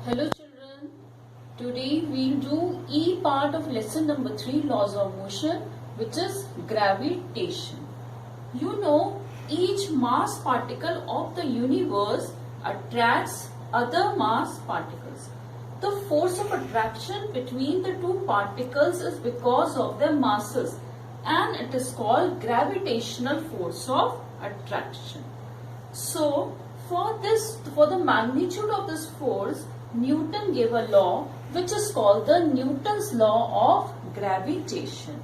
Hello children, today we'll do E part of lesson number 3 laws of motion, which is gravitation. You know, each mass particle of the universe attracts other mass particles. The force of attraction between the two particles is because of their masses, and it is called gravitational force of attraction. So, for the magnitude of this force, Newton gave a law which is called the Newton's law of gravitation.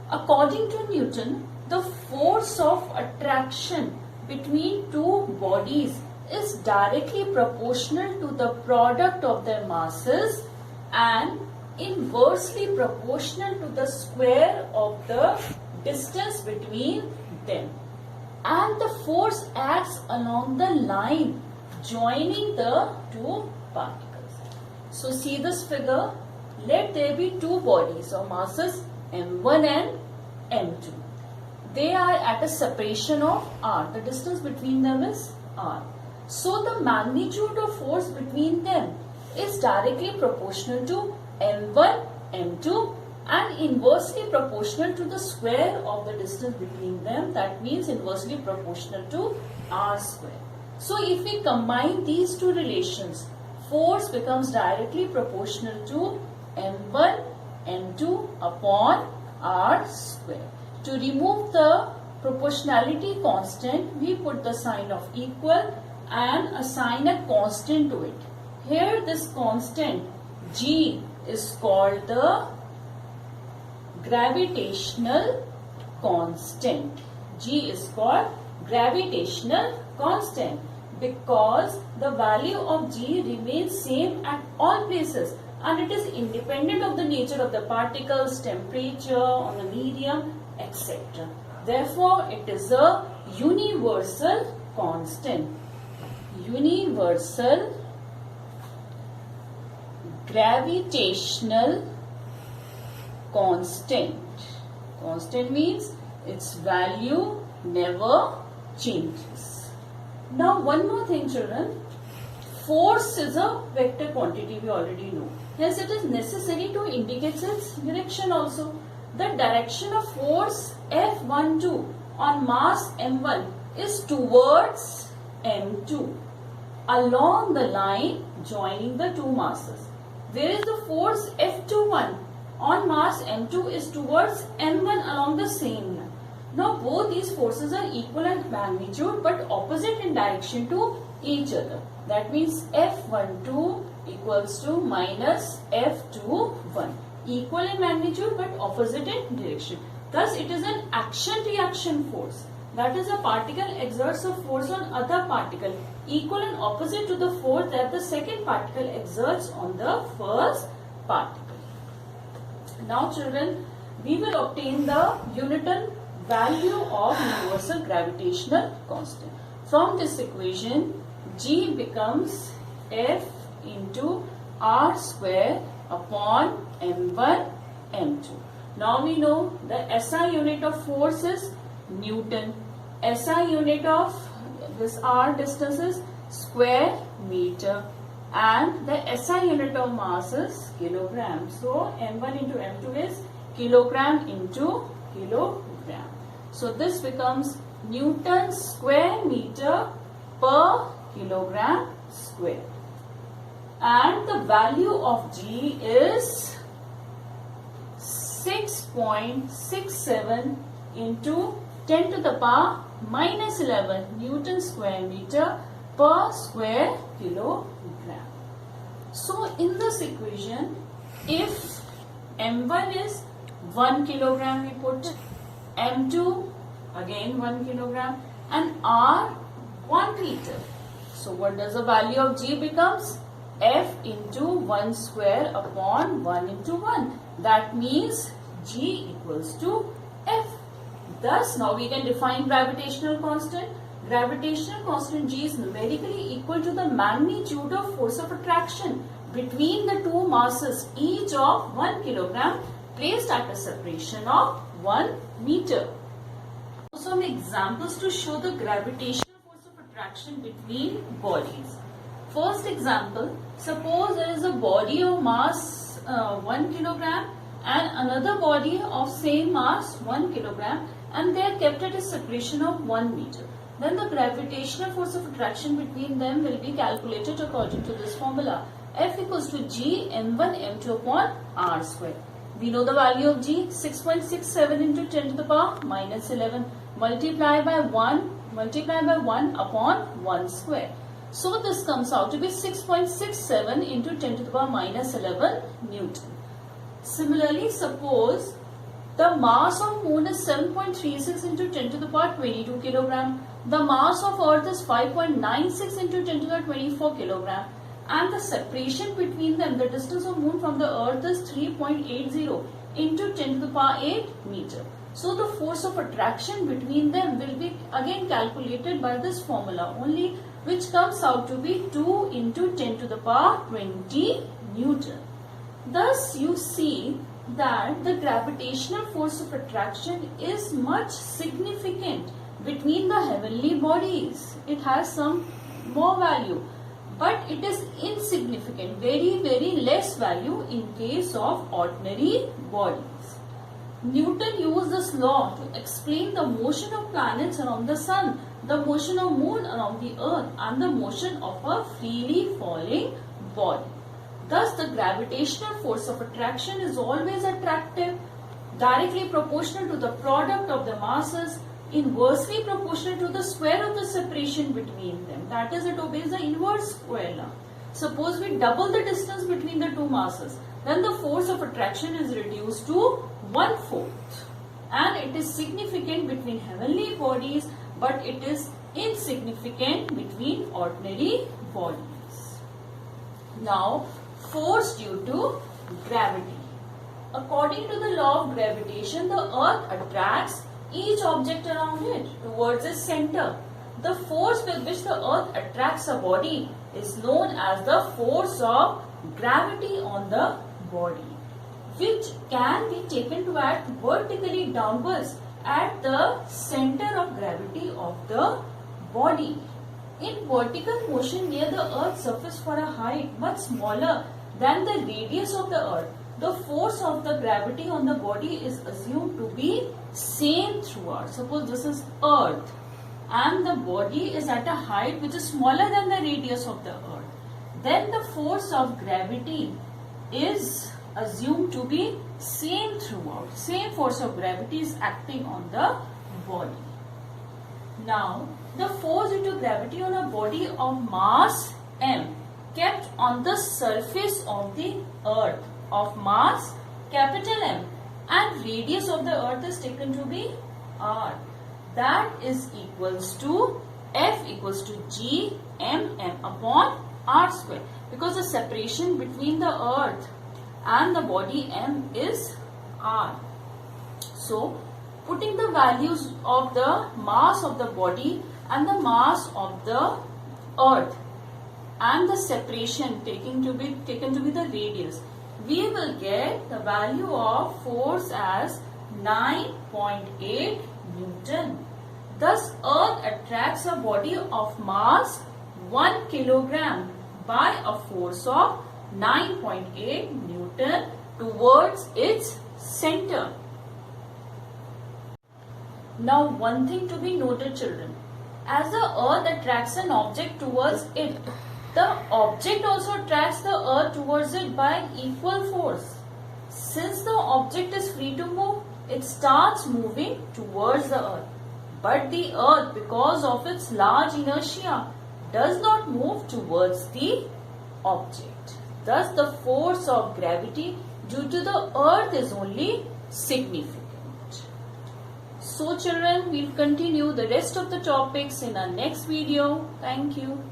According to Newton, the force of attraction between two bodies is directly proportional to the product of their masses and inversely proportional to the square of the distance between them. And the force acts along the line joining the two particles. So see this figure. Let there be two bodies or masses m1 and m2. They are at a separation of r. The distance between them is r. So the magnitude of force between them is directly proportional to m1, m2 and inversely proportional to the square of the distance between them. That means inversely proportional to r square. So if we combine these two relations, force becomes directly proportional to m1, m2 upon r square. To remove the proportionality constant, we put the sign of equal and assign a constant to it. Here this constant G is called the gravitational constant. G is called gravitational constant because the value of G remains same at all places and it is independent of the nature of the particles, temperature, on the medium, etc. Therefore, it is a universal constant. Universal gravitational constant. Constant means its value never changes. Now one more thing children, force is a vector quantity, we already know. Hence it is necessary to indicate its direction also. The direction of force F12 on mass m1 is towards m2 along the line joining the two masses. Whereas the force F21 on mass m2 is towards m1 along the same line. Now both these forces are equal in magnitude but opposite in direction to each other. That means F12 equals to minus F21. Equal in magnitude but opposite in direction. Thus it is an action-reaction force. That is, a particle exerts a force on other particle equal and opposite to the force that the second particle exerts on the first particle. Now children, we will obtain the Newton value of universal gravitational constant. From this equation, G becomes F into R square upon M1, M2. Now we know the SI unit of force is Newton. SI unit of this R distance is square meter. And the SI unit of mass is kilogram. So M1 into M2 is kilogram into kilogram. So this becomes Newton square meter per kilogram square. And the value of G is 6.67 into 10 to the power minus 11 Newton square meter per square kilogram. So in this equation, if M1 is 1 kilogram, we put M2 again 1 kilogram and R 1 meter. So what does the value of G becomes? F into 1 square upon 1 into 1. That means G equals to F. Thus now we can define gravitational constant. Gravitational constant G is numerically equal to the magnitude of force of attraction between the two masses, each of 1 kilogram, placed at a separation of 1 meter. Some examples to show the gravitational force of attraction between bodies. First example, suppose there is a body of mass 1 kilogram and another body of same mass 1 kilogram, and they are kept at a separation of 1 meter. Then the gravitational force of attraction between them will be calculated according to this formula. F equals to G m1 m2 upon r square. We know the value of G, 6.67 into 10 to the power minus 11 multiplied by 1 upon 1 square. So this comes out to be 6.67 into 10 to the power minus 11 Newton. Similarly, suppose the mass of moon is 7.36 into 10 to the power 22 kilogram. The mass of earth is 5.96 into 10 to the power 24 kilogram. And the separation between them, the distance of moon from the earth is 3.80 into 10 to the power 8 meter. So the force of attraction between them will be again calculated by this formula only, which comes out to be 2 into 10 to the power 20 Newton. Thus you see that the gravitational force of attraction is much significant between the heavenly bodies. It has some more value, but it is insignificant, very, very less value in case of ordinary bodies. Newton used this law to explain the motion of planets around the sun, the motion of moon around the earth, and the motion of a freely falling body. Thus, the gravitational force of attraction is always attractive, directly proportional to the product of the masses, inversely proportional to the square of the separation between them. That is, it obeys the inverse square law. Suppose we double the distance between the two masses, then the force of attraction is reduced to 1/4. And it is significant between heavenly bodies, but it is insignificant between ordinary bodies. Now, force due to gravity. According to the law of gravitation, the earth attracts each object around it towards its center. The force with which the earth attracts a body is known as the force of gravity on the body, which can be taken to act vertically downwards at the center of gravity of the body. In vertical motion near the earth's surface for a height much smaller than the radius of the earth, the force of the gravity on the body is assumed to be same throughout. Suppose this is earth and the body is at a height which is smaller than the radius of the earth. Then the force of gravity is assumed to be same throughout. Same force of gravity is acting on the body. Now, the force due to gravity on a body of mass m kept on the surface of the earth of mass capital M and radius of the earth is taken to be r. That is equals to F equals to G m upon r square, because the separation between the earth and the body m is r. So, putting the values of the mass of the body and the mass of the earth and the separation taken to be the radius, we will get the value of force as 9.8 Newton. Thus, earth attracts a body of mass 1 kilogram by a force of 9.8 Newton towards its center. Now, one thing to be noted, children. As the earth attracts an object towards it, the object also attracts the earth towards it by equal force. Since the object is free to move, it starts moving towards the earth. But the earth, because of its large inertia, does not move towards the object. Thus, the force of gravity due to the earth is only significant. So children, we'll continue the rest of the topics in our next video. Thank you.